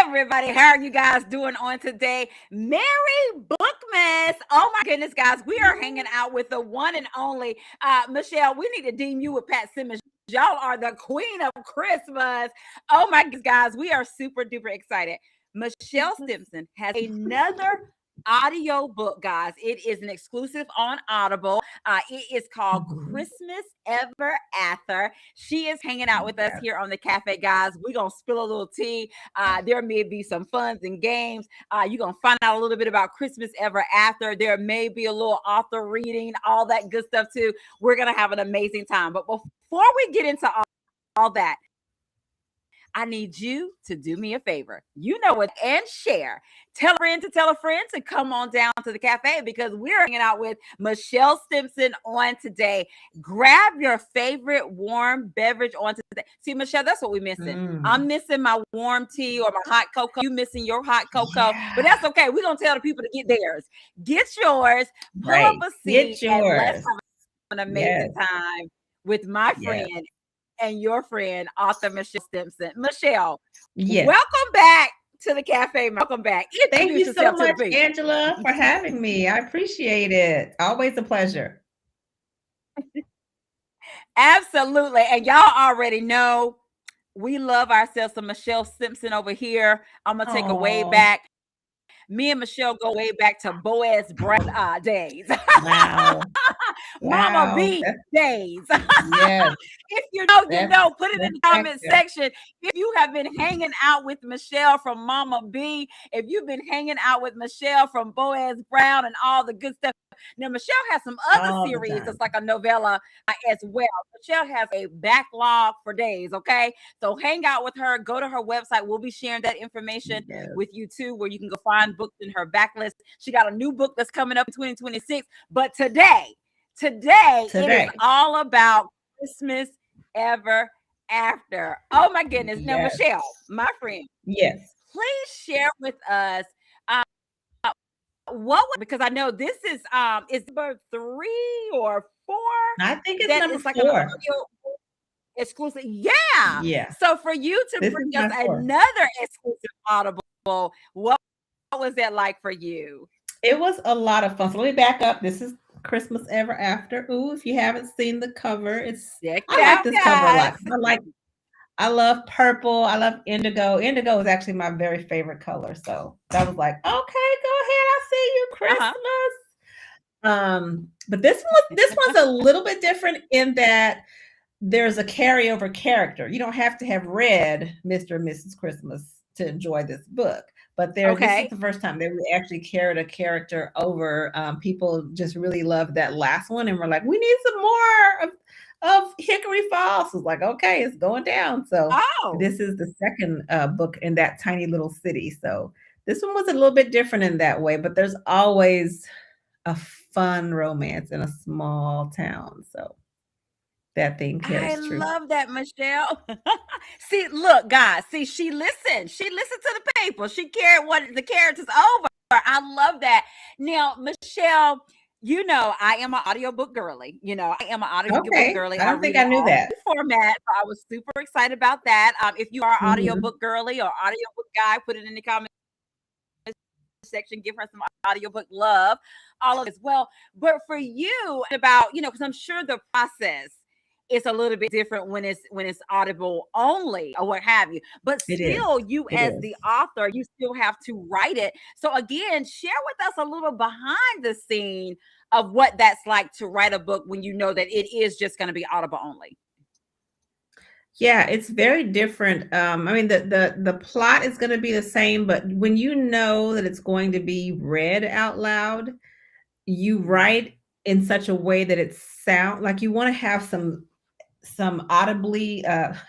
everybody. How are you guys doing on today? Merry Bookmas. Oh my goodness, guys. We are hanging out with the one and only Michelle. We need to deem you with Pat Simmons. Y'all are the queen of Christmas. Oh my goodness, guys. We are super duper excited. Michelle Stimpson has another audio book, guys. It is an exclusive on Audible. It is called Christmas Ever After. She is hanging out with us here on the cafe, guys. We're gonna spill a little tea. There may be some funs and games. You're gonna find out a little bit about Christmas Ever After. There may be a little author reading, all that good stuff too. We're gonna have an amazing time. But before we get into all that, I need you to do me a favor. You know what? And share. Tell a friend to come on down to the cafe because we're hanging out with Michelle Stimpson on today. Grab your favorite warm beverage on today. See, Michelle, that's what we're missing. I'm missing my warm tea or my hot cocoa. You missing your hot cocoa. But that's okay. We're going to tell the people to get theirs. Get yours. Pull up a seat. And let's have an amazing time with my friend and your friend, author Michelle Stimpson. Michelle, welcome back to the cafe. Welcome back. Thank you so much, Angela, for having me. I appreciate it. Always a pleasure. Absolutely. And y'all already know we love ourselves some Michelle Stimpson over here. I'm going to take a way back. Me and Michelle go way back to Boaz Brown days. Wow. Mama B days. Yes. If you know, you know, put it in the comment section. If you have been hanging out with Michelle from Mama B, if you've been hanging out with Michelle from Boaz Brown and all the good stuff. Now, Michelle has some other series that's like a novella as well. Michelle has a backlog for days, okay? So hang out with her. Go to her website. We'll be sharing that information with you too, where you can go find books in her backlist. She got a new book that's coming up in 2026. But today it is all about Christmas Ever After. Oh, my goodness. Now, Michelle, my friend. Yes. Please share with us because I know this is number 3 or 4. I think it's number 4. Exclusive. Yeah. So for you to bring us another exclusive Audible, what was that like for you? It was a lot of fun. So let me back up. This is Christmas Ever After. Ooh, if you haven't seen the cover, I like this cover a lot. I love purple. I love indigo. Indigo is actually my very favorite color. So that was like, okay, go ahead. I see you, Christmas. But this one's a little bit different in that there's a carryover character. You don't have to have read Mr. and Mrs. Christmas to enjoy this book. But this is the first time that we actually carried a character over. People just really loved that last one. And we're like, we need some more of Hickory Falls. It's like, okay, it's going down. So this is the second book in that tiny little city. So this one was a little bit different in that way, but there's always a fun romance in a small town. So that thing carries through. I love that, Michelle. See, look, guys. See, she listened. She listened to the people. She carried what the characters over. I love that. Now, Michelle, you know, I am an audiobook girly. You know, I am an audiobook girly. I don't think I knew that. Format. So I was super excited about that. If you are an audiobook girly or audiobook guy, put it in the comment section. Give her some audiobook love. All of it as well. But for you, about, you know, because I'm sure the process is a little bit different when it's Audible only or what have you. But still, you as the author, you still have to write it. So again, share with us a little behind the scene of what that's like to write a book when you know that it is just going to be Audible only. Yeah, it's very different. I mean, the plot is going to be the same, but when you know that it's going to be read out loud, you write in such a way that it sounds like you want to have some audibly,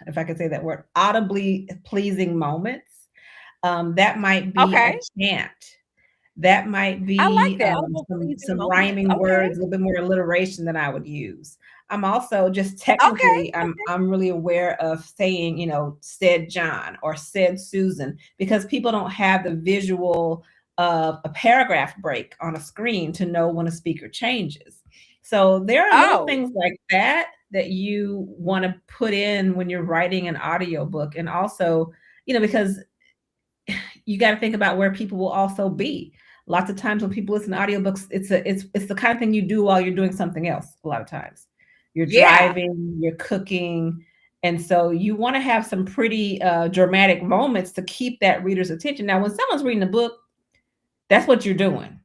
if I could say that word, audibly pleasing moments. That might be a chant. That might be some rhyming words, a little bit more alliteration than I would use. I'm also just technically, I'm really aware of saying, you know, said John or said Susan, because people don't have the visual of a paragraph break on a screen to know when a speaker changes. So there are little things like that you want to put in when you're writing an audiobook. And also, you know, because you got to think about where people will also be. Lots of times when people listen to audiobooks, it's the kind of thing you do while you're doing something else. A lot of times, you're Yeah. driving, you're cooking, and so you want to have some pretty dramatic moments to keep that reader's attention. Now, when someone's reading a book, that's what you're doing.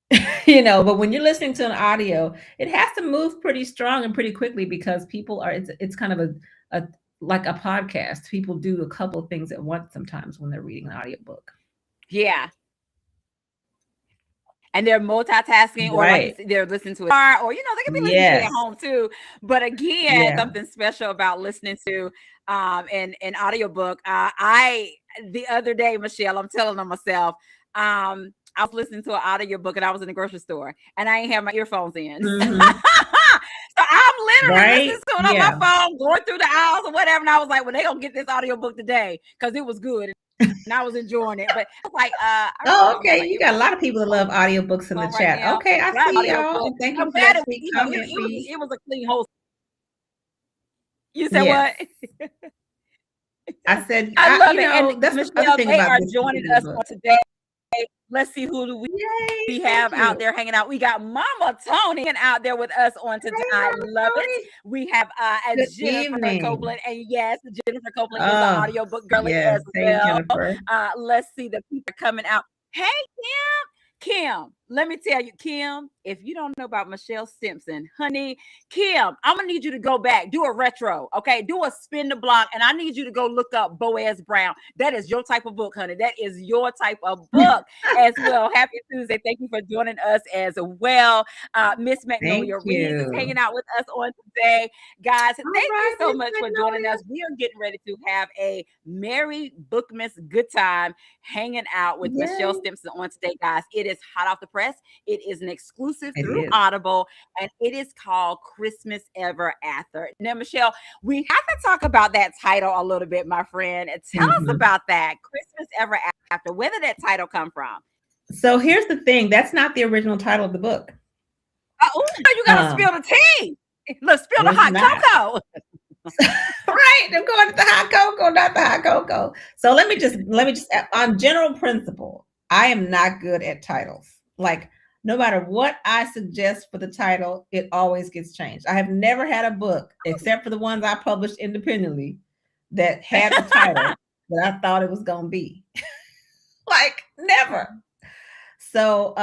But when you're listening to an audio, it has to move pretty strong and pretty quickly because people are it's kind of a like a podcast. People do a couple of things at once sometimes when they're reading an audiobook. Yeah. And they're multitasking, or like you Right. said, they're listening to a car, or they can be listening to it at Yes. home too. But again, Yeah. something special about listening to an audiobook. I the other day, Michelle, I'm telling on myself, I was listening to an audiobook and I was in the grocery store and I ain't have my earphones in. Mhm. So I'm literally listening Right? to it on my Yeah. phone, going through the aisles or whatever. And I was like, well, they gonna get this audiobook today because it was good and I was enjoying it. But I was like, I really Oh, don't have okay. my You got a earphones lot of people that love audiobooks in the right chat. now. Okay, I But I have see audio y'all. book. And thank I'm you for glad that it, sweet it, comment, it was Fee. it was a clean host. You said Yes. what? I said, I love it. And that's the other Michelle, thing they about are this joining particular us book. on today. Let's see who do Yay, we thank have out you. there hanging out. We got Mama Tony out there with us on today. Hey, I Mama love it. Tony. We have a Good Jennifer evening. Copeland, and yes, Jennifer Copeland is an Oh, audiobook girly yes. as Hey, well. Jennifer. Let's see the people coming out. Hey, Kim, let me tell you, Kim, if you don't know about Michelle Stimpson, honey, Kim, I'm gonna need you to go back, do a retro, okay? Do a spin the block, and I need you to go look up Boaz Brown. That is your type of book, honey. That is your type of book as well. Happy Tuesday. Thank you for joining us as well. Miss Thank Magnolia Reeves is you. hanging out with us on today. Guys, thank All you right, so Miss much for joining Magnolia. us. We are getting ready to have a Merry Bookmas good time hanging out with Michelle Yay. Stimpson on today, guys. It is hot off the press. It is an exclusive It through is. Audible, and it is called Christmas Ever After. Now, Michelle, we have to talk about that title a little bit, my friend. Tell us Mhm. about that Christmas Ever After. Where did that title come from? So here's the thing. That's not the original title of the book. Oh, you got to Um, spill the tea. Look, spill the it's hot not. cocoa. Right. I'm going to the hot cocoa, not the hot cocoa. So let me just on general principle, I am not good at titles. Like no matter what I suggest for the title, it always gets changed. I have never had a book, except for the ones I published independently, that had the title that I thought it was gonna be. Like never. So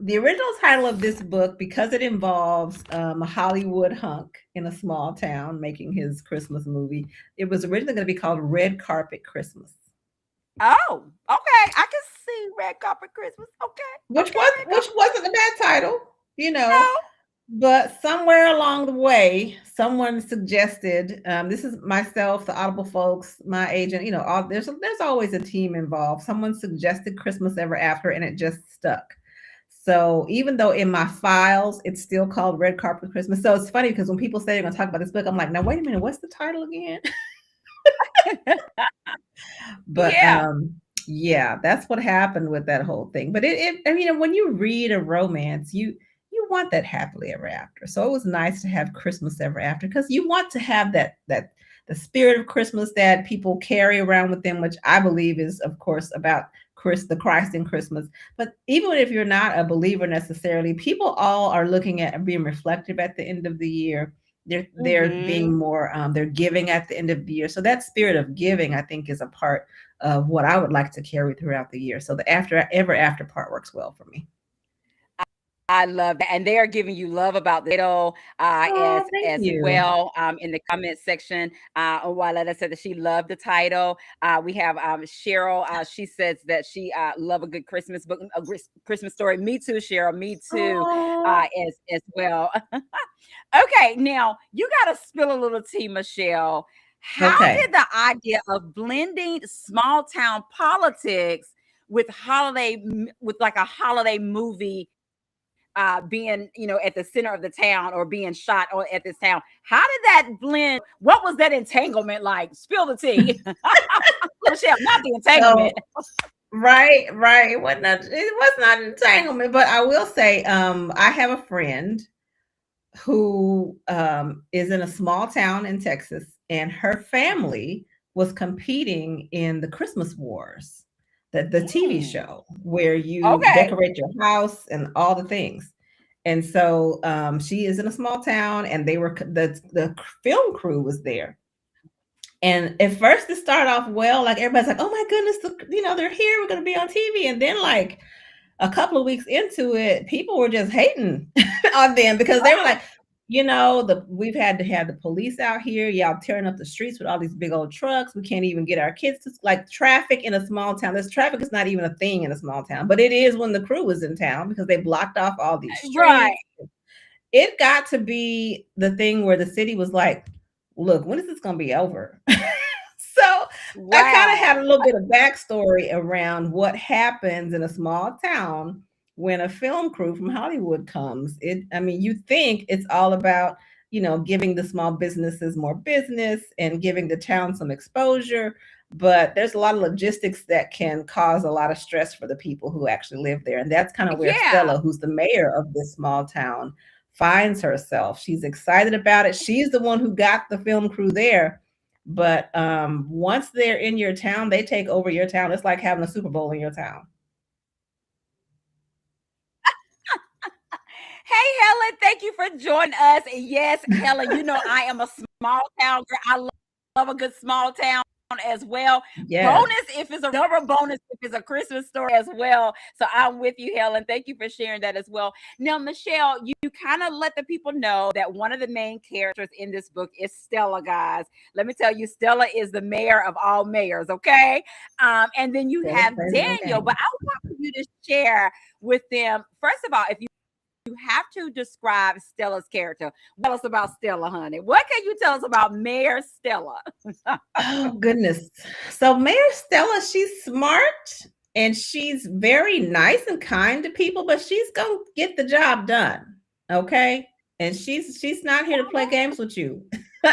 the original title of this book, because it involves a Hollywood hunk in a small town making his Christmas movie, it was originally going to be called Red Carpet Christmas, Oh, okay. I can see Red Carpet Christmas. Okay. which Okay, was Red which Carpet. wasn't a bad title, you know. No. But somewhere along the way, someone suggested, this is myself, the Audible folks, my agent, there's always a team involved. Someone suggested Christmas Ever After, and it just stuck. So even though in my files it's still called Red Carpet Christmas, so it's funny because when people say they're going to talk about this book, I'm like, now wait a minute, what's the title again? But Yeah. yeah, that's what happened with that whole thing. But I mean, when you read a romance, you want that happily ever after. So it was nice to have Christmas Ever After because you want to have that the spirit of Christmas that people carry around with them, which I believe is, of course, about the Christ in Christmas. But even if you're not a believer necessarily, people all are looking at being reflective at the end of the year. They're being Hmm. more they're giving at the end of the year. So that spirit of giving, I think, is a part of what I would like to carry throughout the year. So the ever after part works well for me. I love that, and they are giving you love about the title Oh, thank as you. well in the comment section. Waletta said that she loved the title. We have Cheryl. She says that she love a good Christmas book, Christmas story. Me too, Cheryl. Me too, Oh, as well. Okay, now you got to spill a little tea, Michelle. How okay. did the idea of blending small town politics with with like a holiday movie being at the center of the town or being shot or at this town, how did that blend? What was that entanglement like? Spill the tea. Michelle, not the So entanglement. right. It was not an entanglement, but I will say, I have a friend who is in a small town in Texas, and her family was competing in the Christmas wars. the TV Mm. show where you Okay. decorate your house and all the things. And so she is in a small town, and the film crew was there. And at first, it started off well. Like everybody's like, "Oh my goodness, they're here. We're going to be on TV." And then, like a couple of weeks into it, people were just hating on them because they were like, we've had to have the police out here. Y'all tearing up the streets with all these big old trucks. We can't even get our kids to, like, traffic in a small town. This traffic is not even a thing in a small town, but it is when the crew is in town because they blocked off all these Right. streets. It got to be the thing where the city was like, look, when is this going to be over? So I kind of had a Wow. little bit of backstory around what happens in a small town when a film crew from Hollywood comes. I mean, you think it's all about, giving the small businesses more business and giving the town some exposure. But there's a lot of logistics that can cause a lot of stress for the people who actually live there. And that's kind of where Yeah. Stella, who's the mayor of this small town, finds herself. She's excited about it. She's the one who got the film crew there, but once they're in your town, they take over your town. It's like having a Super Bowl in your town. Hey, Helen, thank you for joining us. Yes, Helen, I am a small town girl. I love a good small town as well. Yes. Bonus if it's a double bonus if it's a Christmas story as well. So I'm with you, Helen. Thank you for sharing that as well. Now, Michelle, you kind of let the people know that one of the main characters in this book is Stella, guys. Let me tell you, Stella is the mayor of all mayors, okay? And then you Stella have plays no Daniel, but game. I want you to share with them, first of all, if you have to describe Stella's character. Tell us about Stella, honey. What can you tell us about Mayor Stella? Oh goodness. So Mayor Stella, she's smart and she's very nice and kind to people, but she's gonna get the job done. Okay. And she's not here to play games with you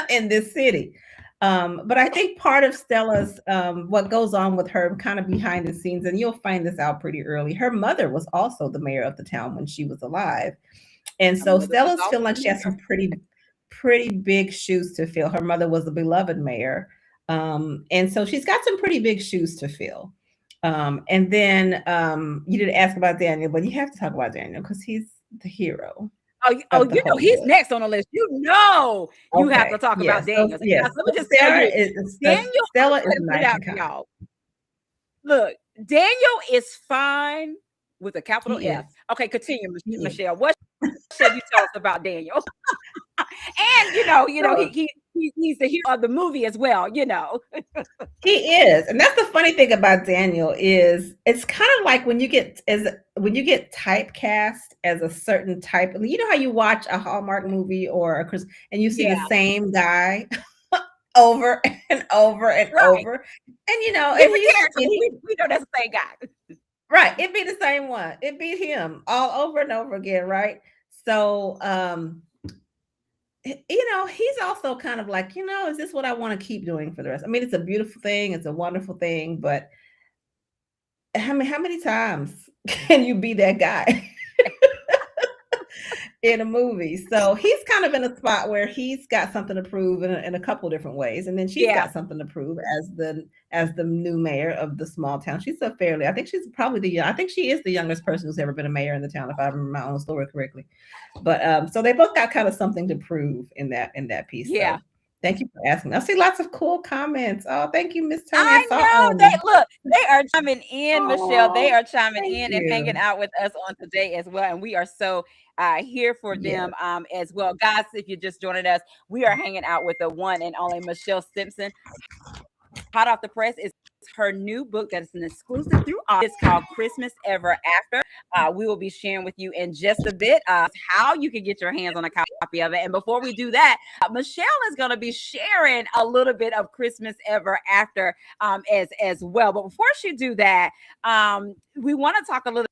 in this city. But I think part of Stella's what goes on with her kind of behind the scenes, and you'll find this out pretty early. Her mother was also the mayor of the town when she was alive. And Her so mother was Stella's feeling also like the she has some mayor. pretty big shoes to fill. Her mother was a beloved mayor. And so she's got some pretty big shoes to fill. And then you didn't ask about Daniel, but you have to talk about Daniel because he's the hero of the whole He's book. next on the list. You have to Okay. talk about Yes. So Daniel. So, yes. guys, let me So just tell you, Daniel, I'm Stella just is going to put it nice out and for kind. y'all. Look, Daniel is fine with a capital He F. is. Okay, continue, He is. Michelle. What should you tell us about Daniel? And So he's the hero of the movie as well. he is. And that's the funny thing about Daniel is it's kind of like when you get typecast as a certain type. You know how you watch a Hallmark movie or a Chris and you see the Yeah, same guy over and over and right. over. And and Different character, but we know that's the same guy. right, it'd be the same one. It'd be him all over and over again, right? So he's also kind of like, is this what I want to keep doing for the rest? I mean, it's a beautiful thing, it's a wonderful thing, but how many times can you be that guy in a movie? So he's kind of in a spot where he's got something to prove in a couple different ways, and then she's Yeah, got something to prove as the new mayor of the small town. She's a fairly, I think she's probably I think she is the youngest person who's ever been a mayor in the town, if I remember my own story correctly. But so they both got kind of something to prove in that piece. yeah. So thank you for asking. I see lots of cool comments. Oh, thank you, Miss Tony. I I saw know they are chiming in, Michelle. They Oh, are chiming thank in and hanging you. out with us on today as well. And we are so here for Yes. them as well. Guys, if you're just joining us, we are hanging out with the one and only Michelle Stimpson. Hot off the press is her new book that is an exclusive through It's called Christmas Ever After. We will be sharing with you in just a bit how you can get your hands on a copy of it. And before we do that, Michelle is going to be sharing a little bit of Christmas Ever After as well. But before she do that, we want to talk a little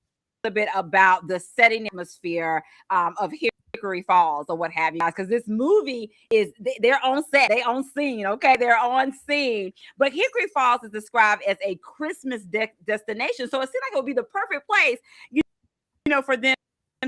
bit about the setting atmosphere of Hickory Falls or what have you guys, because this movie is they're on set, they on scene, okay, they're on scene. But Hickory Falls is described as a Christmas destination, so it seemed like it would be the perfect place, for them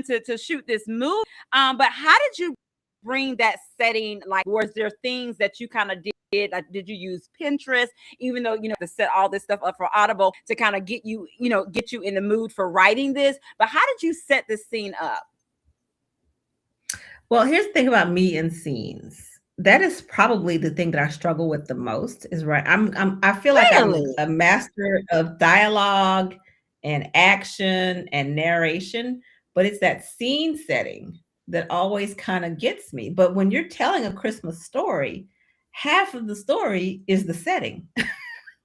to shoot this movie. But how did you bring that setting? Like, was there things that you kind of did? Like, did you use Pinterest, even though to set all this stuff up for Audible to kind of get you in the mood for writing this? But how did you set this scene up? Well, here's the thing about me and scenes. That is probably the thing that I struggle with the most is right. I feel like I'm Really? a master of dialogue and action and narration, but it's that scene setting that always kind of gets me. But when you're telling a Christmas story, half of the story is the setting.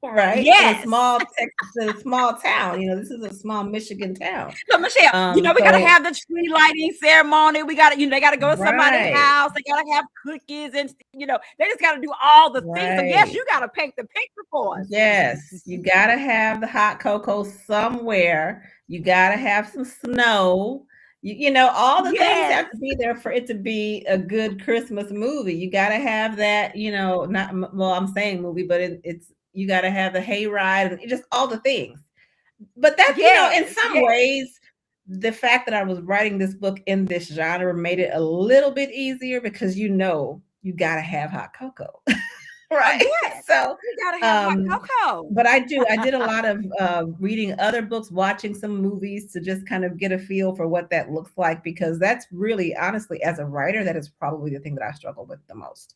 Right? Yes. In a small town. This is a small Michigan town. So Michelle, we gotta So have the tree lighting ceremony. We gotta, they gotta go to somebody's right, house. They gotta have cookies and they just gotta do all the things. So yes, right. you gotta paint the picture for us. Yes, you gotta have the hot cocoa somewhere. You gotta have some snow. All the things Yes. have to be there for it to be a good Christmas movie. You gotta have that, not well, I'm saying movie, but it's you gotta have the hayride and just all the things. But that's, in Yes. some Yes. ways, the fact that I was writing this book in this genre made it a little bit easier because you gotta have hot cocoa. Right. Yes. So, You gotta have hot um, cocoa. but I did a lot of reading other books, watching some movies to just kind of get a feel for what that looks like, because that's really, honestly, as a writer, that is probably the thing that I struggle with the most.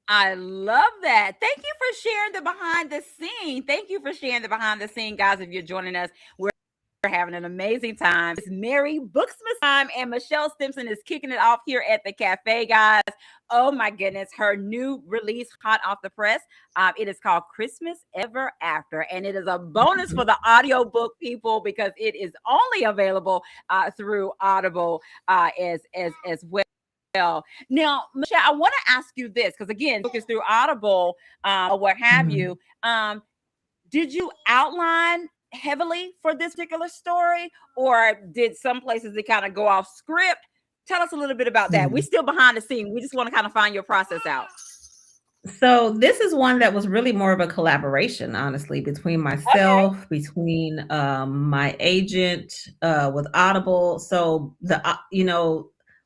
I love that. Thank you for sharing the behind the scene. Thank you for sharing the behind the scene, guys. If you're joining us, we're having an amazing time. It's Merry Booksmas time, and Michelle Stimpson is kicking it off here at the cafe, guys. Oh my goodness, her new release, hot off the press. It is called Christmas Ever After, and it is a bonus for the audiobook people because it is only available through Audible as well. Now, Michelle, I want to ask you this because again, book is through Audible or what have Mhm. you. Did you outline heavily for this particular story, or did some places they kind of go off script? Tell us a little bit about that. We're Mhm. still behind the scene. We just want to kind of find your process out. So this is one that was really more of a collaboration, honestly, between Okay. myself, between my agent, with Audible. So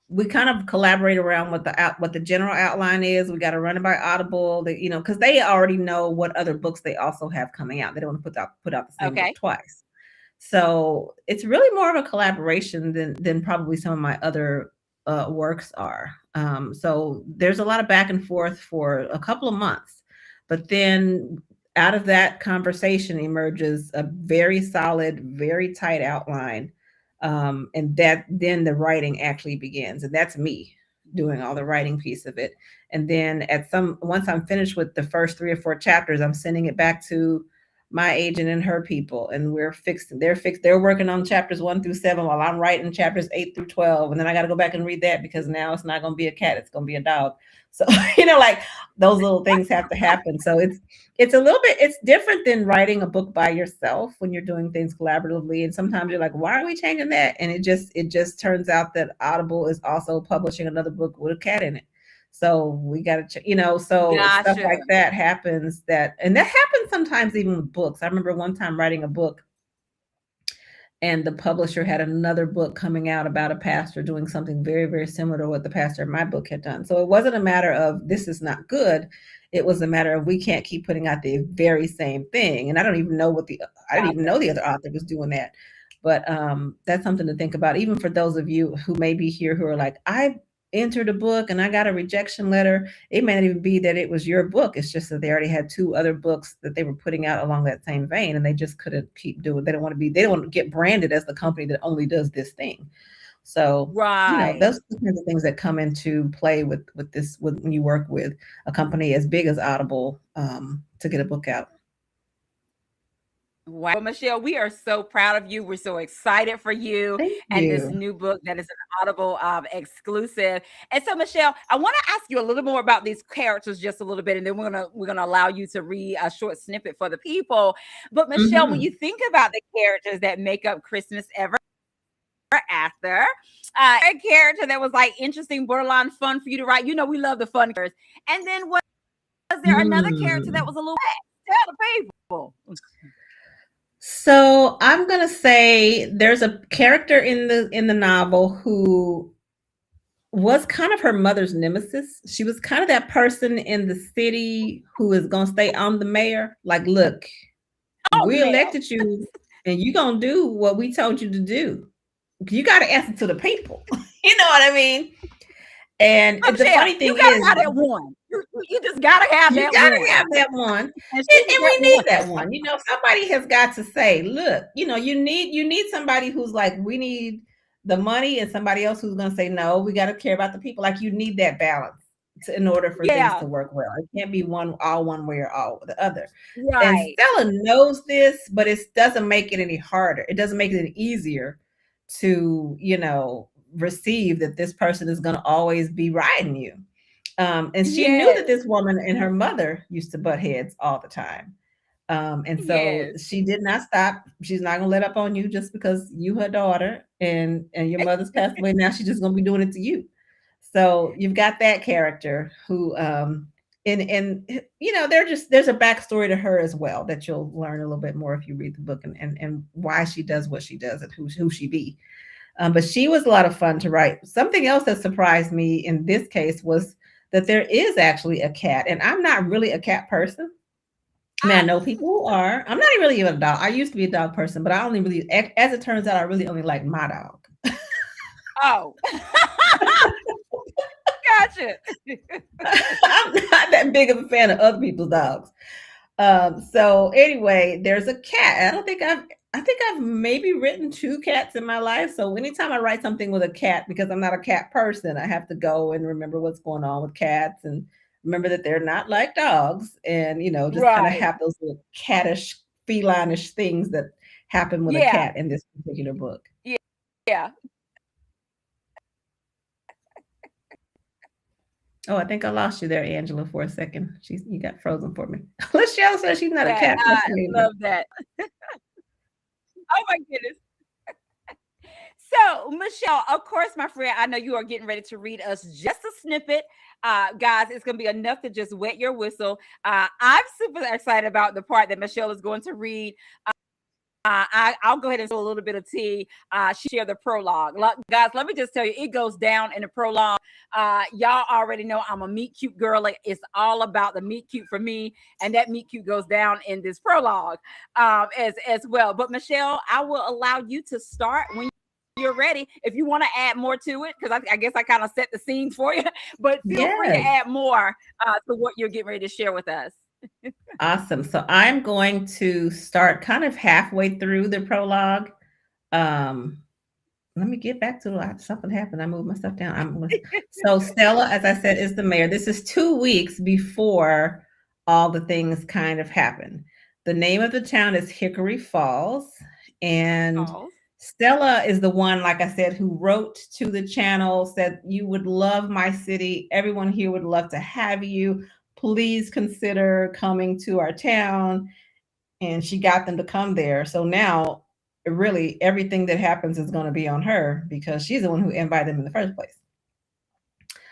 we kind of collaborate around what the general outline is. We got to run it by Audible, because they already know what other books they also have coming out. They don't want to put out the same book Okay. twice. So it's really more of a collaboration than probably some of my other works are. So there's a lot of back and forth for a couple of months, but then out of that conversation emerges a very solid, very tight outline, and that then the writing actually begins, and that's me doing all the writing piece of it. And then once I'm finished with the first 3 or 4 chapters, I'm sending it back to my agent and her people, and they're working on chapters 1 through 7 while I'm writing chapters 8 through 12, and then I got to go back and read that because now it's not going to be a cat, it's going to be a dog. So like those little things have to happen. So it's different than writing a book by yourself when you're doing things collaboratively, and sometimes you're like, why are we changing that? And it just turns out that Audible is also publishing another book with a cat in it. So we got to, so stuff Gotcha. like that happens, and that happens sometimes even with books. I remember one time writing a book, and the publisher had another book coming out about a pastor doing something very, very similar to what the pastor in my book had done. So it wasn't a matter of this is not good. It was a matter of we can't keep putting out the very same thing. And I didn't even Gotcha. know the other author was doing that. But that's something to think about, even for those of you who may be here who are like, I entered a book and I got a rejection letter. It may not even be that it was your book. It's just that they already had 2 other books that they were putting out along that same vein, and they just couldn't keep doing. They don't want to get branded as the company that only does this thing. So, Right. those are the kinds of things that come into play with when you work with a company as big as Audible, to get a book out. Wow. Well, Michelle, we are so proud of you. We're so excited for you Thank and this you. new book that is an Audible exclusive. And so, Michelle, I want to ask you a little more about these characters just a little bit, and then we're gonna allow you to read a short snippet for the people. But Michelle, when Hmm. you think about the characters that make up Christmas Ever After, a character that was like interesting, borderline fun for you to write. We love the fun characters. And then was there another character that Mm. was a little? Tell the people. So I'm gonna say there's a character in the novel who was kind of her mother's nemesis. She was kind of that person in the city who is going to stay on the mayor. Like, look, Oh, we ma'am. elected you and you're going to do what we told you to do. You got to answer to the people. You know what I mean? And the Michelle, funny you thing gotta is, have that one. You just gotta have you that gotta one. have that one, And she was and that we need one. that one. Somebody has got to say, "Look, you need somebody who's like, we need the money," and somebody else who's going to say, "No, we got to care about the people." Like you need that balance in order for things to Yeah, work well. It can't be one way or all the other. And right. Stella knows this, but it doesn't make it any harder. It doesn't make it any easier to receive that this person is going to always be riding you. And she knew that Yes, this woman and her mother used to butt heads all the time. And so yes. she did not stop. She's not gonna let up on you just because you her daughter and your mother's passed away. Now she's just gonna be doing it to you. So you've got that character who and there's a backstory to her as well that you'll learn a little bit more if you read the book and why she does what she does and who she be. But she was a lot of fun to write. Something else that surprised me in this case was that there is actually a cat, and I'm not really a cat person. I mean, I Ah, know people who are. I'm not really even a dog. I used to be a dog person, but I only really, as it turns out, I really only like my dog. oh, gotcha. I'm not that big of a fan of other people's dogs. So anyway, there's a cat. I think I've maybe written two cats in my life. So anytime I write something with a cat, because I'm not a cat person, I have to go and remember what's going on with cats and remember that they're not like dogs, and just kind of Right. have those little cattish, feline-ish things that happen with a Yeah, cat in this particular book. yeah, yeah. Oh, I think I lost you there, Angela, for a second. You got frozen for me. Lachelle says she's not a That cat I person either. love that. Oh my goodness. So, Michelle, of course, my friend, I know you are getting ready to read us just a snippet. Guys, it's going to be enough to just wet your whistle. I'm super excited about the part that Michelle is going to read. I'll go ahead and spill a little bit of tea. She shared the prologue. Guys, let me just tell you, it goes down in the prologue. Y'all already know I'm a meet cute girl. Like, it's all about the meet cute for me, and that meet cute goes down in this prologue as well. But Michelle, I will allow you to start when you're ready. If you want to add more to it, because I guess I kind of set the scenes for you, but feel free to Yes. add more to what you're getting ready to share with us. Awesome. So I'm going to start kind of halfway through the prologue. Um, Let me get back to something happened. I moved my stuff down. So Stella, as I said, is the mayor. This is 2 weeks before all the things kind of happen. The name of the town is Hickory Falls, and Pause. Stella is the one, like I said, who wrote to the channel, said, "You would love my city. Everyone here would love to have you. Please consider coming to our town." And she got them to come there. So now, really, everything that happens is going to be on her because she's the one who invited them in the first place.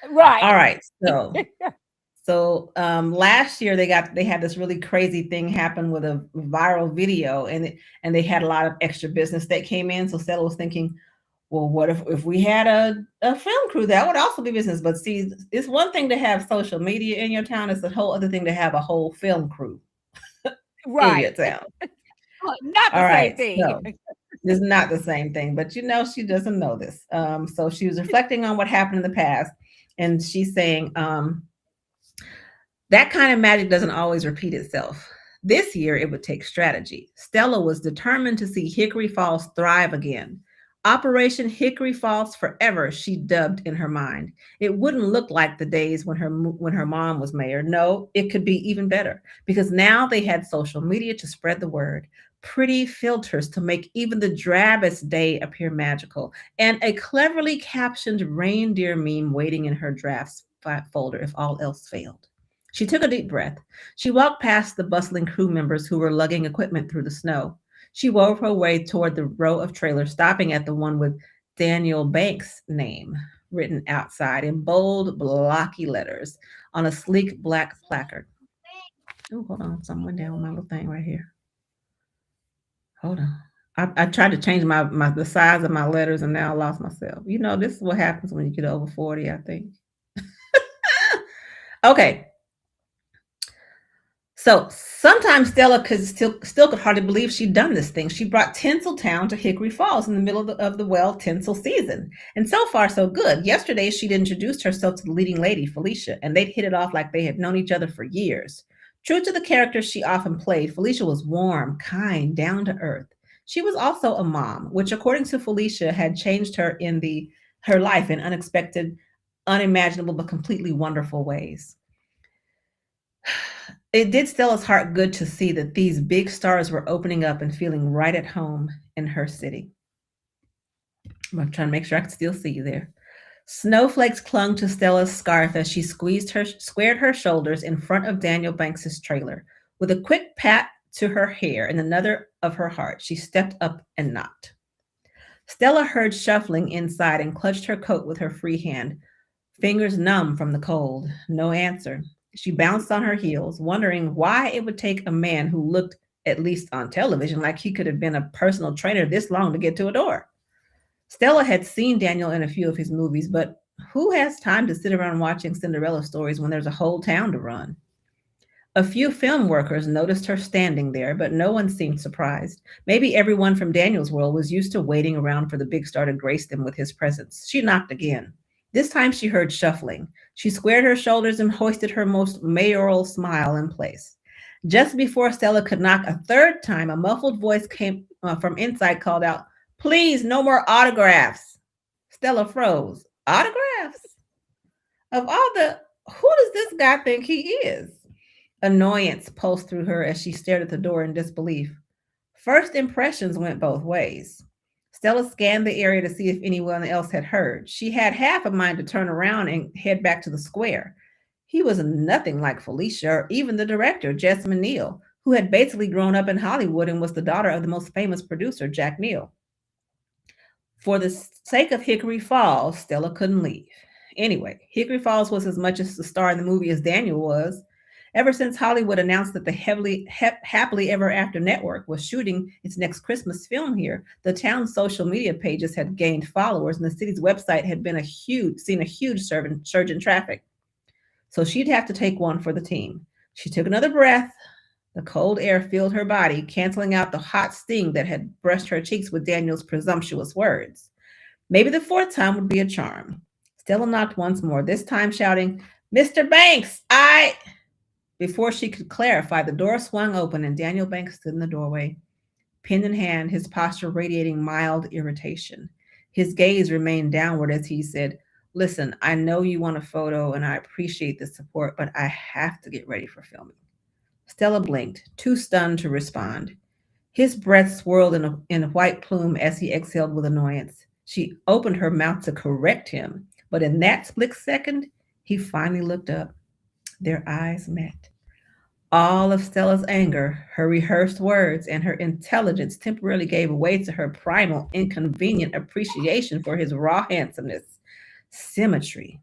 All Right. right. So last year they had this really crazy thing happen with a viral video, and they had a lot of extra business that came in. So Stella was thinking, well, what if we had a film crew? That would also be business. But see, it's one thing to have social media in your town, it's a whole other thing to have a whole film crew in your Right. town. Not All the same right. thing. So it's not the same thing, but she doesn't know this. So she was reflecting on what happened in the past, and she's saying, that kind of magic doesn't always repeat itself. This year, it would take strategy. Stella was determined to see Hickory Falls thrive again. Operation Hickory Falls Forever, she dubbed in her mind. It wouldn't look like the days when her mom was mayor. No, it could be even better because now they had social media to spread the word, pretty filters to make even the drabbest day appear magical, and a cleverly captioned reindeer meme waiting in her drafts folder if all else failed. She took a deep breath. She walked past the bustling crew members who were lugging equipment through the snow. She wove her way toward the row of trailers, stopping at the one with Daniel Banks' name written outside in bold, blocky letters on a sleek black placard. Oh, hold on. Something went down with my little thing right here. Hold on. I tried to change my the size of my letters and now I lost myself. You know, this is what happens when you get over 40, I think. Okay, so sometimes Stella could still could hardly believe she'd done this thing. She brought Tinseltown to Hickory Falls in the middle of the well tinsel season, and so far so good. Yesterday she'd introduced herself to the leading lady, Felicia, and they'd hit it off like they had known each other for years. True to the character she often played, Felicia was warm, kind, down to earth. She was also a mom, which, according to Felicia, had changed her life in unexpected, unimaginable, but completely wonderful ways. It did Stella's heart good to see that these big stars were opening up and feeling right at home in her city. I'm trying to make sure I can still see you there. Snowflakes clung to Stella's scarf as she squared her shoulders in front of Daniel Banks's trailer. With a quick pat to her hair and another of her heart, she stepped up and knocked. Stella heard shuffling inside and clutched her coat with her free hand, fingers numb from the cold. No answer. She bounced on her heels, wondering why it would take a man who looked, at least on television, like he could have been a personal trainer this long to get to a door. Stella had seen Daniel in a few of his movies, but who has time to sit around watching Cinderella stories when there's a whole town to run? A few film workers noticed her standing there, but no one seemed surprised. Maybe everyone from Daniel's world was used to waiting around for the big star to grace them with his presence. She knocked again. This time she heard shuffling. She squared her shoulders and hoisted her most mayoral smile in place. Just before Stella could knock a third time, a muffled voice came from inside, called out, "Please, no more autographs." Stella froze. Autographs? Of all the, who does this guy think he is? Annoyance pulsed through her as she stared at the door in disbelief. First impressions went both ways. Stella scanned the area to see if anyone else had heard. She had half a mind to turn around and head back to the square. He was nothing like Felicia or even the director, Jessamine Neal, who had basically grown up in Hollywood and was the daughter of the most famous producer, Jack Neal. For the sake of Hickory Falls, Stella couldn't leave. Anyway, Hickory Falls was as much as the star in the movie as Daniel was. Ever since Hollywood announced that the Happily Ever After network was shooting its next Christmas film here, the town's social media pages had gained followers, and the city's website had seen a huge surge in traffic. So she'd have to take one for the team. She took another breath. The cold air filled her body, canceling out the hot sting that had brushed her cheeks with Daniel's presumptuous words. Maybe the fourth time would be a charm. Stella knocked once more, this time shouting, "Mr. Banks, I..." Before she could clarify, the door swung open and Daniel Banks stood in the doorway, pen in hand, his posture radiating mild irritation. His gaze remained downward as he said, "Listen, I know you want a photo and I appreciate the support, but I have to get ready for filming." Stella blinked, too stunned to respond. His breath swirled in a white plume as he exhaled with annoyance. She opened her mouth to correct him, but in that split second, he finally looked up. Their eyes met. All of Stella's anger, her rehearsed words, and her intelligence temporarily gave way to her primal, inconvenient appreciation for his raw handsomeness. Symmetry.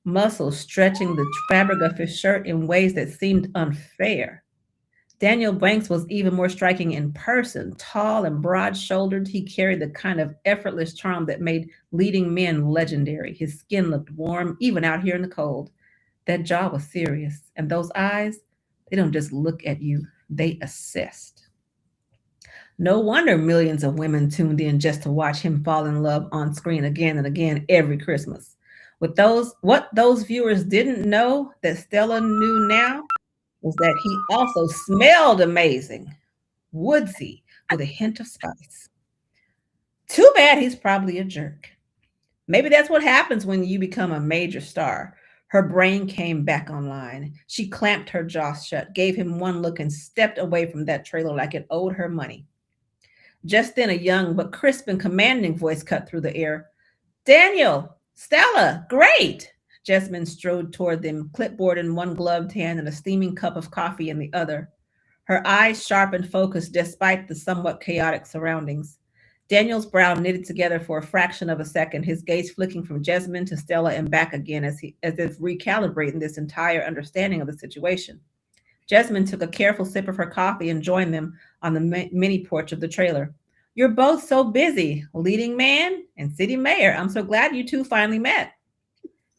Muscles stretching the fabric of his shirt in ways that seemed unfair. Daniel Banks was even more striking in person. Tall and broad shouldered, he carried the kind of effortless charm that made leading men legendary. His skin looked warm, even out here in the cold. That jaw was serious, and those eyes, they don't just look at you, they assist. No wonder millions of women tuned in just to watch him fall in love on screen again and again every Christmas. What those viewers didn't know that Stella knew now was that he also smelled amazing, woodsy, with a hint of spice. Too bad he's probably a jerk. Maybe that's what happens when you become a major star. Her brain came back online. She clamped her jaw shut, gave him one look, and stepped away from that trailer like it owed her money. Just then, a young but crisp and commanding voice cut through the air. "Daniel, Stella, great!" Jessamine strode toward them, clipboard in one gloved hand and a steaming cup of coffee in the other. Her eyes sharp and focused despite the somewhat chaotic surroundings. Daniel's brow knitted together for a fraction of a second, his gaze flicking from Jessamine to Stella and back again as if recalibrating this entire understanding of the situation. Jessamine took a careful sip of her coffee and joined them on the mini porch of the trailer. You're both so busy, leading man and city mayor. I'm so glad you two finally met.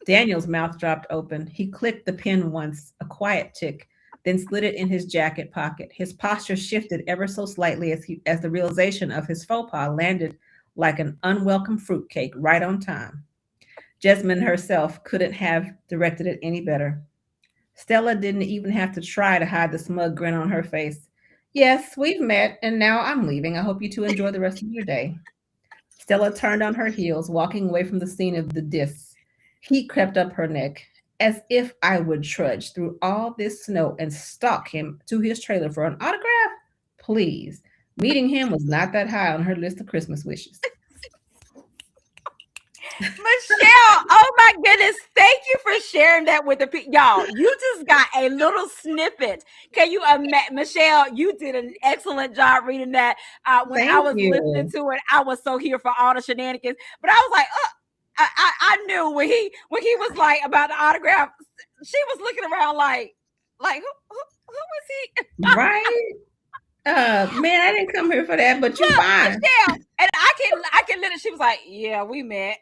Daniel's mouth dropped open. He clicked the pen once, a quiet tick, then slid it in his jacket pocket. His posture shifted ever so slightly as the realization of his faux pas landed like an unwelcome fruitcake right on time. Jasmine herself couldn't have directed it any better. Stella didn't even have to try to hide the smug grin on her face. Yes, we've met, and now I'm leaving. I hope you two enjoy the rest of your day. Stella turned on her heels, walking away from the scene of the diss. Heat crept up her neck. As if I would trudge through all this snow and stalk him to his trailer for an autograph? Please. Meeting him was not that high on her list of Christmas wishes. Michelle, oh my goodness, thank you for sharing that with the people. Y'all, you just got a little snippet. Can you imagine? Michelle, you did an excellent job reading that. When I Thank was listening you. to it, I was so here for all the shenanigans. But I was like, I knew when he was like about the autograph, she was looking around like who is he? Right? Man, I didn't come here for that, but you Look, fine. Michelle, and I can literally. She was like, yeah, we met.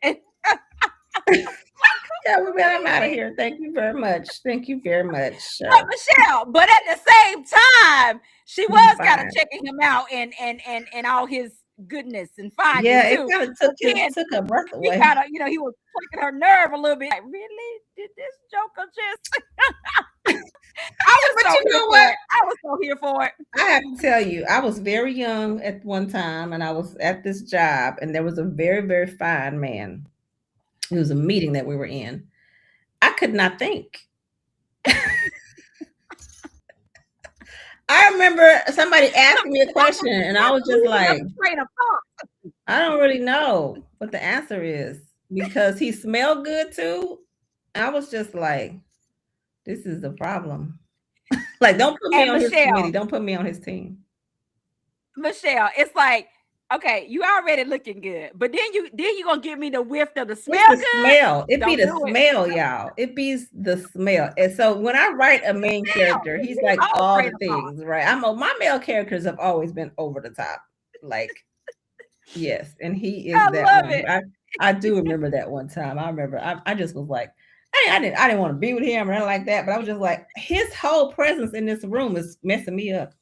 Yeah, we better. I'm out of Crazy. here. Thank you very much. Thank you very much. But Michelle, but at the same time, she You was kind of fine. checking him out and all his goodness and fineness Yeah, it too. kind of But then took her breath he away. kind of, he was tweaking her nerve a little bit. Like, really? Did this Joker just? I was But so you here know for what? it. I was so here for it. I have to tell you, I was very young at one time, and I was at this job, and there was a very, very fine man. It was a meeting that we were in. I could not think. I remember somebody asking me a question, Somebody and I just was just losing their like, train of thought. I don't really know what the answer is because he smelled good too. I was just like, this is the problem. Like, don't put me And on his committee. Michelle, Don't put me on his team. it's like, okay, you already looking good, but then you gonna give me the whiff of the smell It's the good. smell. It be Don't the do it. smell, y'all. It be the smell. And so when I write a main Smell. character, You he's lose like all all train the of thought. things, right? My male characters have always been over the top. Like, yes, and he is I that love one. it. I do remember that one time. I remember I just was like, I didn't want to be with him or anything like that, but I was just like, his whole presence in this room is messing me up.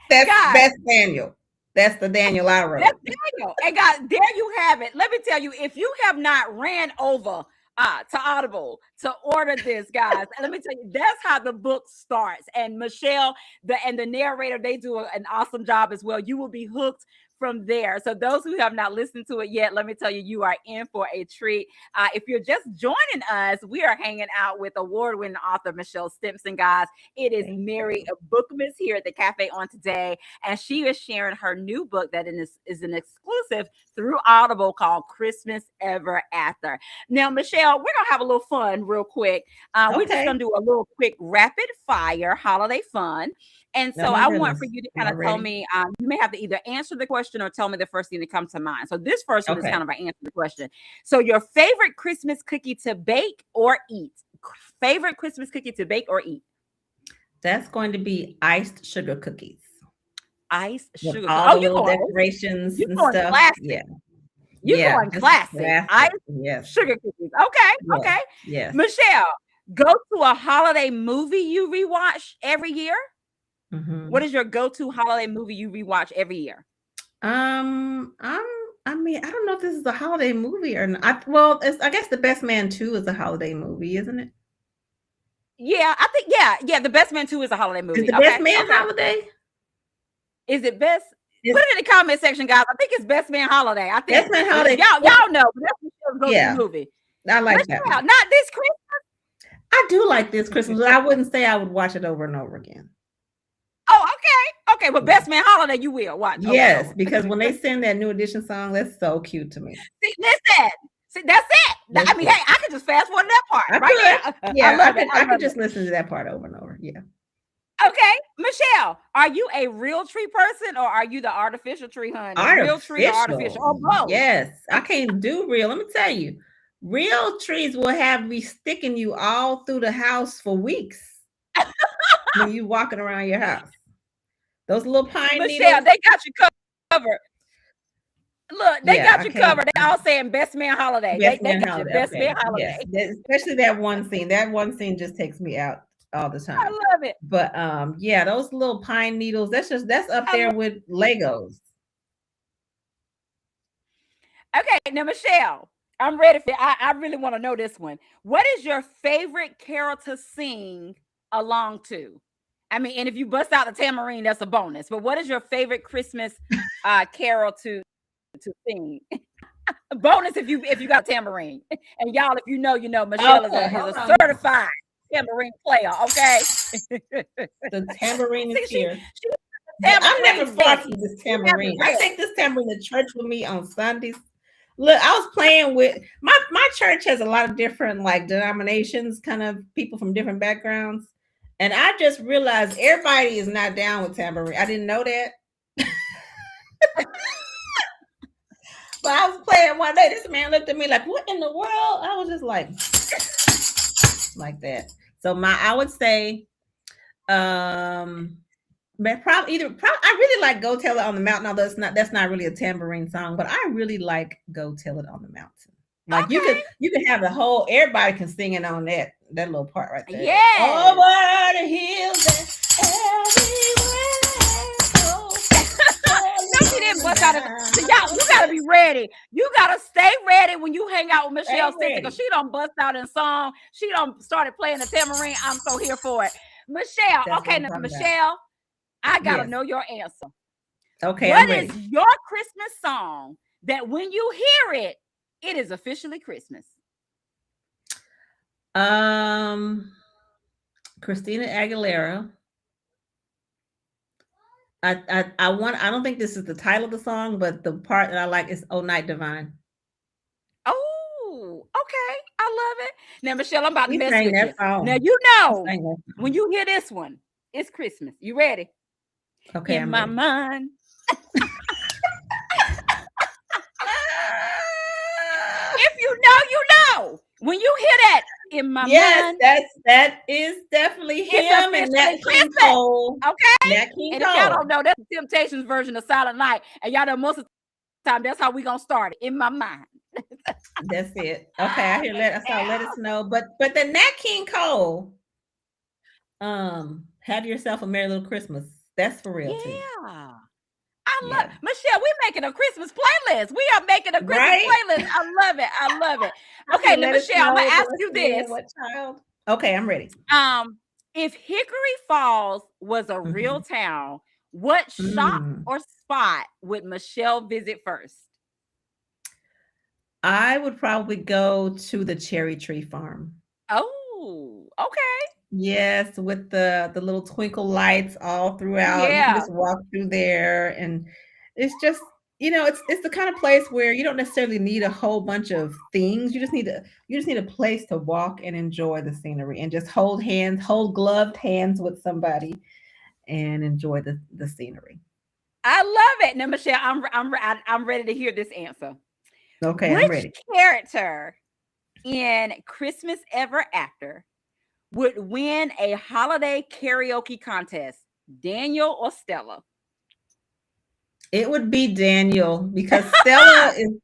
Guys, That's Daniel. That's the Daniel I that's wrote. Daniel. And guys, there you have it. Let me tell you, if you have not ran over to Audible to order this, guys, and let me tell you, that's how the book starts. And Michelle, the narrator, they do an awesome job as well. You will be hooked from there. So those who have not listened to it yet, let me tell you, you are in for a treat. If you're just joining us, we are hanging out with award-winning author Michelle Stimpson, guys. It is Thank Mary you. Bookmas here at the cafe on today, and she is sharing her new book that is an exclusive through Audible called Christmas Ever After. Now, Michelle, we're gonna have a little fun real quick. We're just Okay. gonna do a little quick rapid fire holiday fun. And Oh so my I want for goodness. you to Am kind I of tell ready? me, you may have to either answer the question or tell me the first thing that comes to mind. So this first one is Okay. kind of an answer the question. So your favorite Christmas cookie to bake or eat? Favorite Christmas cookie to bake or eat? That's going to be iced sugar cookies Ice with sugar cookie. all Oh, the you little going old school. decorations You and going stuff. classic. Yeah. You Yeah. going Just classic. Ice classic. Yes. sugar cookies. Okay, Yes. okay. Yes. Michelle, go to a holiday movie you rewatch every year. What Hmm. is your go-to holiday movie you rewatch every year? I'm. I mean, I don't know if this is a holiday movie or not. Well, I guess The Best Man 2 is a holiday movie, isn't it? Yeah, I think yeah. The Best Man 2 is a holiday Is movie. The Best Okay, Man okay. holiday? Is it best? Put Is it in the comment section, guys. I think it's Best Man Holiday. I Best think Man y'all holiday? y'all know, but that's Michelle's go-to Yeah, movie. I like that Michelle, one. not this Christmas. I do like this Christmas, but I wouldn't say I would watch it over and over again. Oh, okay, okay. But Yeah. Best Man Holiday, you will watch over and Yes, over. because when they sing that New Edition song, that's so cute to me. See, listen. See, that's it. That's I mean, it. hey, I could just fast forward that part I right could. there. I Yeah, love it. I I could love just it. listen to that part over and over. Yeah. Okay, Michelle, are you a real tree person or are you the artificial tree, honey? Real tree or artificial? Artificial. Or both? Yes. I can't do real. Let me tell you, real trees will have me sticking you all through the house for weeks when you walking around your house. Those little pine Michelle, needles, they got you covered. Look, they Yeah, got I you can't. covered. They all saying best man holiday. Best They man got you holiday. best man Okay. Yes. holiday. Especially that one scene. That one scene just takes me out all the I time. love it. But yeah, those little pine needles, that's up I there love. with Legos. Okay, now Michelle, I'm ready for. I really want to know this one. What is your favorite carol to sing along to? I mean, and if you bust out the tambourine, that's a bonus. But what is your favorite Christmas carol to sing? Bonus if you got a tambourine. And y'all, if you know, you know Michelle Okay, is hold a on. certified tambourine player. Okay. The tambourine is See, here. she I'm never tambourine far from ready. this She have it tambourine. I ready. take this tambourine to church with me on Sundays. Look, I was playing with my church has a lot of different like denominations, kind of people from different backgrounds. And I just realized everybody is not down with tambourine. I didn't know that. But I was playing one day. This man looked at me like, "What in the world?" I was just like that. So I would say, um, but probably I really like "Go Tell It on the Mountain." Although that's not really a tambourine song, but I really like "Go Tell It on the Mountain." Like Okay. you could have the whole everybody can sing it on that little part right there. Yes. Over the hills No, she didn't bust out of and so y'all. You gotta be ready. You gotta stay ready when you hang out with Michelle stay Stimpson because ready. she don't bust out in song. She don't started playing the tambourine. I'm so here for it. Michelle, That's what okay, I'm now talking about. Michelle, I gotta Yes. know your answer. Okay, I'm What is ready. your Christmas song that when you hear it, it is officially Christmas? Um, Christina Aguilera. I don't think this is the title of the song, but the part that I like is "Oh Night Divine." Oh, okay. I love it. Now, Michelle, I'm about to He mess sang with that you. Now, song. you He know, sang that when song. you hear this one, it's Christmas. You ready? Okay, In I'm my ready. mind. If you know, you know. When you hear that in my Yes, mind, that is definitely it's him and Nat officially King Christmas. Cole. Okay? Nat King And if y'all don't Cole. know, that's the Temptations version of Silent Night. And y'all know most of the time that's how we gonna start it. In my mind. That's it. Okay, I hear let I saw Let Us Know. But the Nat King Cole, Have Yourself a Merry Little Christmas. That's for real too. Yeah. I love Yeah. Michelle. We're making a Christmas playlist. We are making a Christmas Right? playlist. I love it. I love it. I Okay, hear now Let Us Michelle, I'm gonna Know, ask Bless you Me and this. What Child. Okay, I'm ready. Um, if Hickory Falls was a real Mhm. town, what shop Mm. or spot would Michelle visit first? I would probably go to the cherry tree farm. Oh, okay. Yes, with the little twinkle lights all throughout. You can Yeah. just walk through there and it's just, it's the kind of place where you don't necessarily need a whole bunch of things. You just need a place to walk and enjoy the scenery and just hold gloved hands with somebody and enjoy the scenery. I love it. Now, Michelle, I'm ready to hear this answer. Okay, I'm Which ready. character in Christmas Ever After would win a holiday karaoke contest? Daniel or Stella? It would be Daniel because Stella is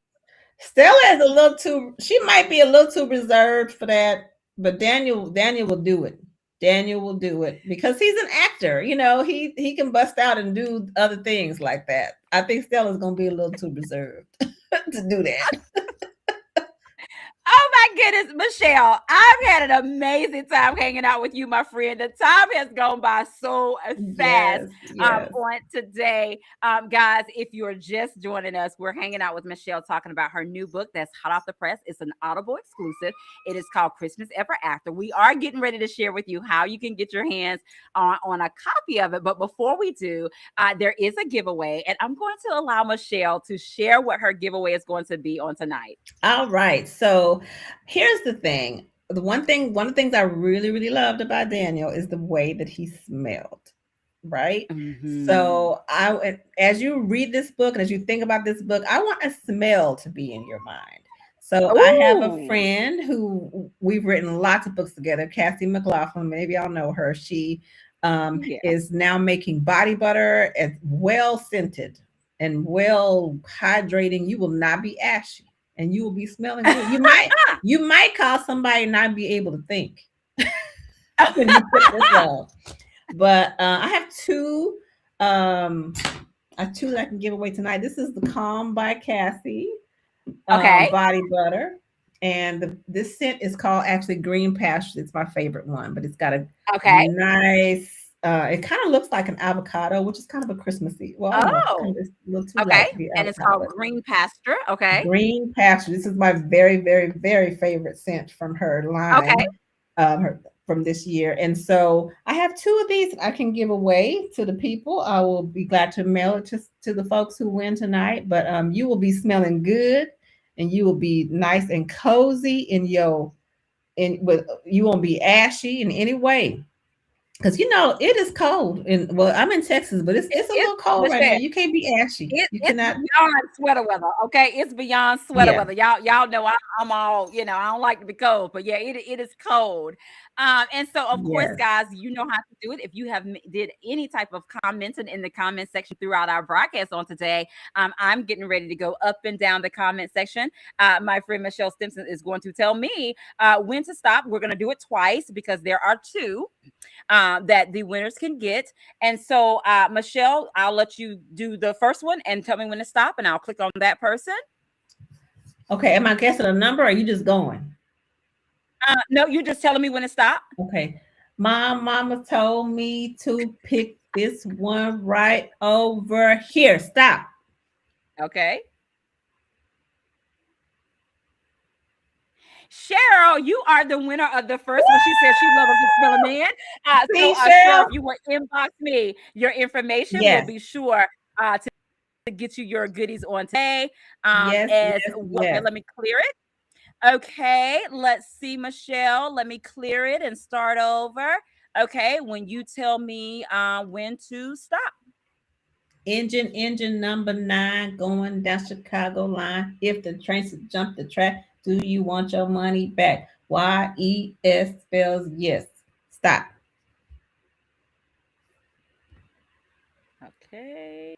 a little too she might be a little too reserved for that, but Daniel will do it. Daniel will do it because he's an actor. He can bust out and do other things like that. I think Stella's gonna be a little too reserved to do that. Oh my goodness, Michelle, I've had an amazing time hanging out with you, my friend. The time has gone by so fast Yes, yes. on today. Guys, if you're just joining us, we're hanging out with Michelle talking about her new book that's hot off the press. It's an Audible exclusive. It is called Christmas Ever After. We are getting ready to share with you how you can get your hands on a copy of it. But before we do, there is a giveaway, and I'm going to allow Michelle to share what her giveaway is going to be on tonight. All right. So here's the thing. One of the things I really, really loved about Daniel is the way that he smelled. Right? Mhm. So as you read this book and as you think about this book, I want a smell to be in your mind. So I have a Ooh, friend who we've written lots of books together, Cassie McLaughlin. Maybe y'all know her. She yeah. is now making body butter as well scented. and well hydrating, you will not be ashy and you will be smelling good. You might cause somebody not be able to think when you put this on. But I have two. I have two that I can give away tonight. This is the Calm by Cassie Okay. body butter, and this scent is called actually Green Pasture. It's my favorite one, but it's got a Okay. nice. It kind of looks like an avocado, which is kind of a Christmassy. Well, I don't know. It's Oh, kind of a little too okay. light to be And it's avocado, called but green pasture. Okay. Green Pasture. This is my very, very, very favorite scent from her Okay. line, from this year. And so I have two of these that I can give away to the people. I will be glad to mail it to the folks who win tonight. But you will be smelling good, and you will be nice and cozy in your with you won't be ashy in any way. Because it is cold, and well, I'm in Texas, but it's a It's little cold right now. Michelle. You can't be ashy. You It's cannot. beyond sweater weather, okay? It's beyond sweater Yeah. weather. Y'all know I'm all, I don't like to be cold, but yeah, it is cold. And so of course, Yes. guys, you know how to do it. If you have did any type of commenting in the comment section throughout our broadcast on today, I'm getting ready to go up and down the comment section. My friend Michelle Stimpson is going to tell me when to stop. We're going to do it twice because there are two that the winners can get. And so, Michelle, I'll let you do the first one and tell me when to stop, and I'll click on that person. Okay. Am I guessing a number, or are you just going? No, you're just telling me when to stop. Okay. My mama told me to pick this one right over here. Stop. Okay. Cheryl, you are the winner of the first one. She said she loves a good smelling man. So, See, Cheryl, Cheryl? if you will inbox me your information, we'll Yes. be sure to get you your goodies on today. Yes. As Yes. well, okay, Yes. let me clear it. Okay, let's see, Michelle. Let me clear it and start over. Okay, when you tell me when to stop. Engine number 9 going down Chicago line. If the train should jump the track, do you want your money back? YES spells yes. Stop. Okay.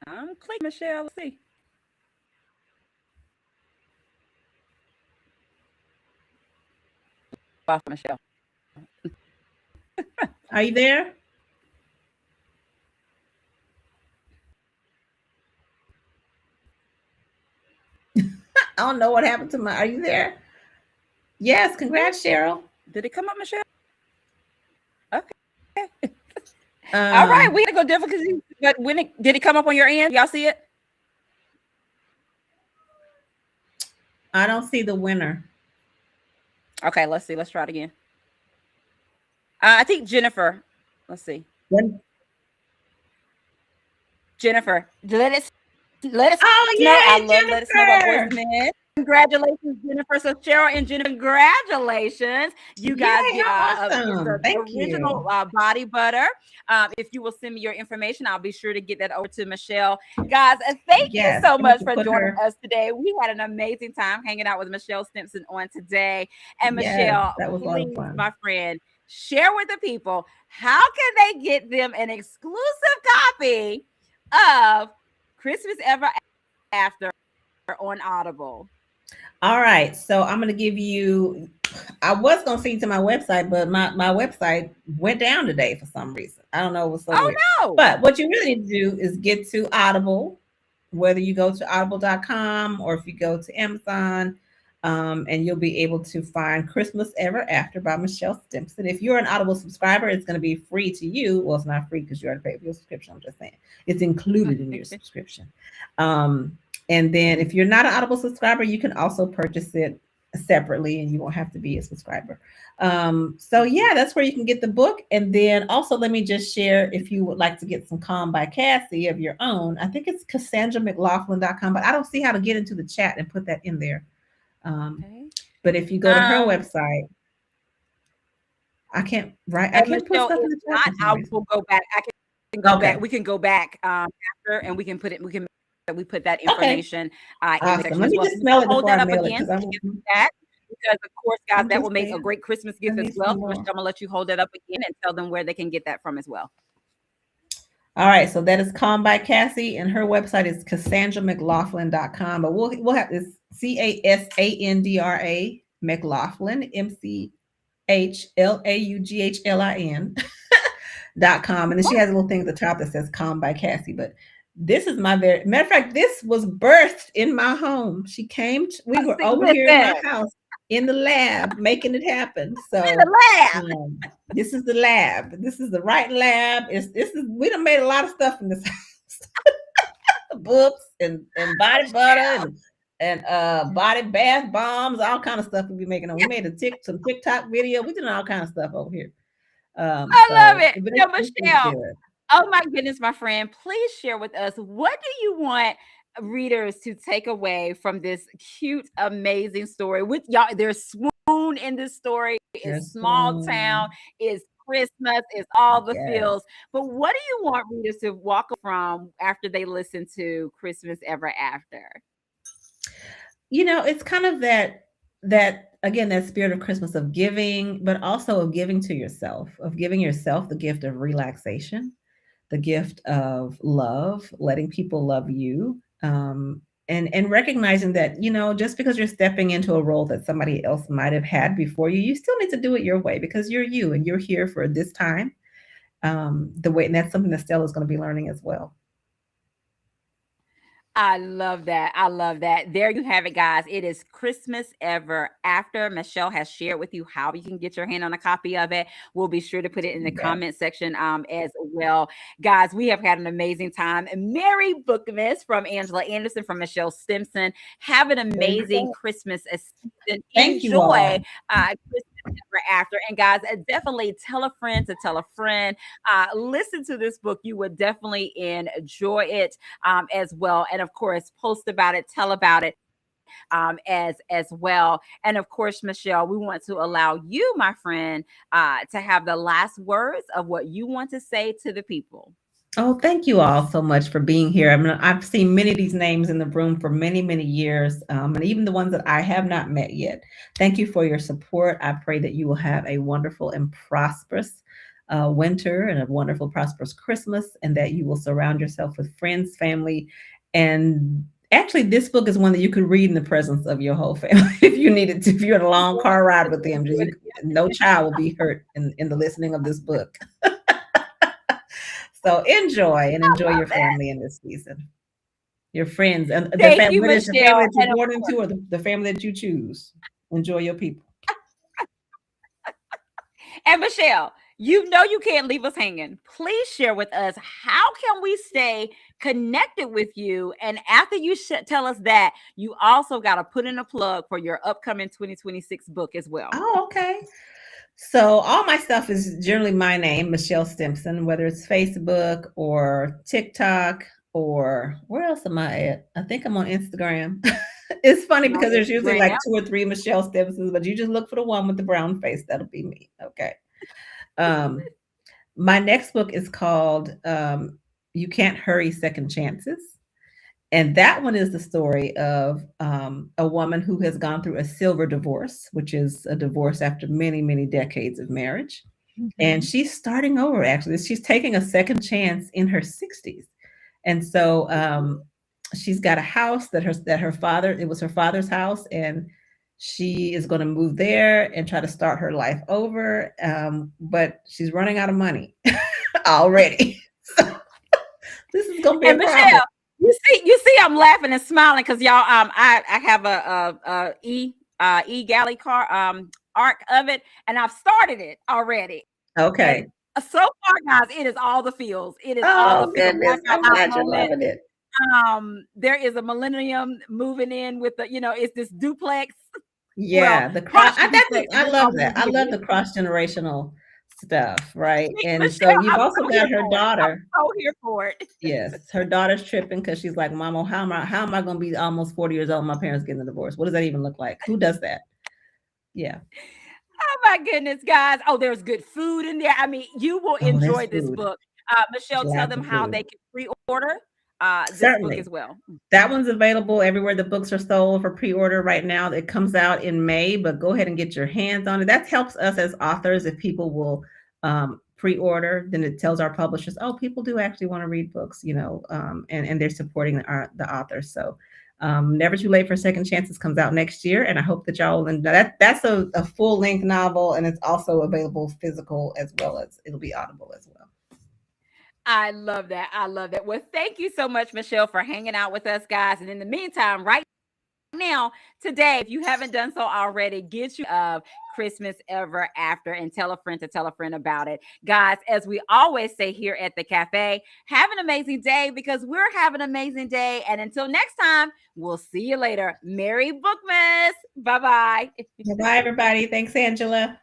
I'm clicking, Michelle. Let's see. Wow, Michelle. Are you there? I don't know what happened to my. Are you there? Yes. Congrats, Cheryl. Did it come up, Michelle? Okay. All right, Um, we had to go difficulty. But when did it come up on your end? Y'all see it? I don't see the winner. Okay, let's see. Let's try it again. I think Jennifer. Let's see. When, Jennifer, let us oh, know. I yay, love let us know about voice Jennifer. men. Congratulations, Jennifer. So Cheryl and Jennifer, congratulations. You guys Yay, get how it's awesome. the Thank you. original body butter. If you will send me your information, I'll be sure to get that over to Michelle. Guys, thank you Yes, so I need much to for put joining her. us today. We had an amazing time hanging out with Michelle Stimpson on today. And Yes, Michelle, that was a lot of please, fun. my friend, share with the people how can they get them an exclusive copy of Christmas Ever After on Audible. All right, so I'm going to give you. I was going to send you to my website, but my website went down today for some reason. I don't know. It was so Oh weird. no. But what you really need to do is get to Audible, whether you go to audible.com or if you go to Amazon, and you'll be able to find Christmas Ever After by Michelle Stimpson. If you're an Audible subscriber, it's going to be free to you. Well, it's not free because you already paid for your subscription. I'm just saying it's included in your subscription. And then if you're not an Audible subscriber, you can also purchase it separately and you won't have to be a subscriber. So yeah, that's where you can get the book. And then also let me just share, if you would like to get some Calm by Cassie of your own, I think it's CassandraMcLaughlin.com, but I don't see how to get into the chat and put that in there. Okay. But if you go to her website, I can't write, I And can't put Michelle, stuff in if the chat not, for some I reason. will go back. I can go back. Okay. We can go back after and we can put it, we put that Okay. information in the Awesome. section Let as me well. So just smell it hold before I that up mail it again because so we can see that. Because of course, guys, I'm that will just make a saying great Christmas I gift as need well. some So Michelle, more. I'm gonna let you hold that up again and tell them where they can get that from as well. All right, so that is Calm by Cassie, and her website is CassandraMcLaughlin.com. But we'll have this Casandra McLaughlin, MCHLAUGHLIN.com. And then she has a little thing at the top that says Calm by Cassie. But this is my very matter of fact, this was birthed in my home. She came, we were See, over here in my listen, house in the lab making it happen. in the So lab. this is the lab. This is the right lab. This is we done made a lot of stuff in this house. Books and body butter and body bath bombs, all kind of stuff we be making. We made some TikTok video. We did all kind of stuff over here. I love So it. but So, it's Michelle, good. oh my goodness, my friend, please share with us, what do you want readers to take away from this cute, amazing story? With y'all, there's swoon in this story. It's There's small town. It's Christmas. It's all the yes. feels. But what do you want readers to walk from after they listen to Christmas Ever After? It's kind of that again, that spirit of Christmas of giving, but also of giving to yourself, of giving yourself the gift of relaxation, the gift of love, letting people love you, and recognizing that just because you're stepping into a role that somebody else might have had before you, you still need to do it your way because you're you and you're here for this time. The way, and that's something that Stella's going to be learning as well. I love that. I love that. There you have it, guys. It is Christmas Ever After. Michelle has shared with you how you can get your hand on a copy of it. We'll be sure to put it in the Yeah. comment section as well. Guys, we have had an amazing time. Merry Bookmas from Angela Anderson, from Michelle Stimpson. Have an amazing Christmas season. Thank you Enjoy all. Christmas Ever After. And guys, definitely tell a friend to tell a friend. Listen to this book. You would definitely enjoy it as well. And of course, post about it, tell about it as well. And of course, Michelle, we want to allow you, my friend, to have the last words of what you want to say to the people. Oh, thank you all so much for being here. I mean, I've seen many of these names in the room for many, many years, and even the ones that I have not met yet. Thank you for your support. I pray that you will have a wonderful and prosperous winter and a wonderful, prosperous Christmas, and that you will surround yourself with friends, family, and actually, this book is one that you could read in the presence of your whole family if you needed to. If you're in a long car ride with them, no child will be hurt in the listening of this book. So enjoy your family in this season, your friends, and Thank you, whether it's the family Michelle. that you're And of born course, into or the family that you choose. Enjoy your people. and Michelle, you know you can't leave us hanging. Please share with us, how can we stay connected with you? And after you tell us that, you also got to put in a plug for your upcoming 2026 book as well. Oh, okay. So all my stuff is generally my name, Michelle Stimpson, whether it's Facebook or TikTok or where else am I at? I think I'm on Instagram. It's funny On because there's usually like Instagram. two or three Michelle Stimpsons, but you just look for the one with the brown face. That'll be me. Okay. Um, my next book is called You Can't Hurry Second Chances. And that one is the story of a woman who has gone through a silver divorce, which is a divorce after many, many decades of marriage. And Mhm. she's starting over, actually. She's taking a second chance in her 60s. And so she's got a house that her father, it was her father's house. And she is going to move there and try to start her life over. But she's running out of money already. So this is going to be a And problem. Michelle, you see, I'm laughing and smiling because y'all, I have a galley car arc of it, and I've started it already. And Okay. so far, guys, it is all the feels. It is all the Oh, feels. goodness. Walk out I'm my glad you're moment. loving it. There is a millennium moving in with it's this duplex. Well, Yeah, the cross. partial duplex. I We're love almost that. I love getting the cross generational stuff, right? And Michelle, so you've I'm also so here got her for it. I'm daughter. so here for it. Yes, her daughter's tripping because she's like, "Mama, how am I going to be almost 40 years old? My parents getting a divorce. What does that even look like? Who does that?" Yeah. Oh my goodness, guys. Oh, there's good food in there. I mean, you will Oh, there's enjoy this food. book. There's Michelle, tell lots them of how food. they can pre-order this book Certainly. as well. That one's available everywhere the books are sold for pre-order right now. It comes out in May, but go ahead and get your hands on it. That helps us as authors if people will pre-order, then it tells our publishers, oh, people do actually want to read books, and they're supporting the author. So Never Too Late for Second Chances comes out next year, and I hope that y'all will. And that's a full length novel, and it's also available physical as well as it'll be audible as well. I love that. I love that. Well, thank you so much, Michelle, for hanging out with us, guys. And in the meantime, right now, today, if you haven't done so already, get you of Christmas Ever After and tell a friend to tell a friend about it. Guys, as we always say here at the cafe, have an amazing day because we're having an amazing day. And until next time, we'll see you later. Merry Bookmas. Bye-bye. Bye, everybody. Thanks, Angela.